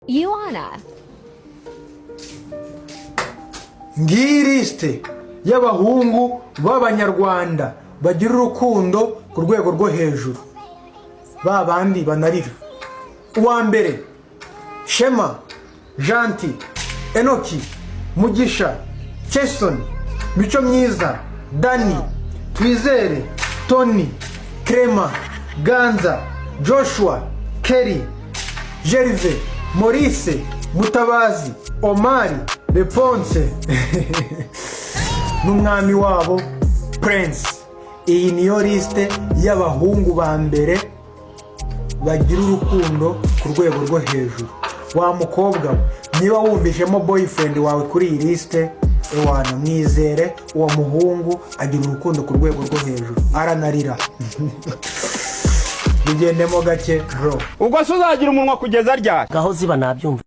Ioana. Ngiyi lisite y'abahungu b'abanyarwanda bagira urukundo ku rwego rwo hejuru, ba bandi banarira. Uwa mbere Shema, Janti, Enoki, Mugisha, Chesson, Mico Myiza, Dani, Twizere, Tony, Krema, Ganza, Joshua, Kerry, Gerve, Maurice, Mutabazi, Omari, Leponse n'umwami wabo Prince. Iyi niyo lisite y'abahungu ba mbere bagira urukundo ku rwego rwo hejuru. Wa mukobwa, niba wumvishemo boyfriend wawe kuri iyi lisite, ewana mwizere, uwo muhungu agira urukundo ku rwego rwo hejuru, aranarira. Bigendemo gake bro. Ubwo se uzagira umunwa kugeza ryari? Gaho ziba nabyumva.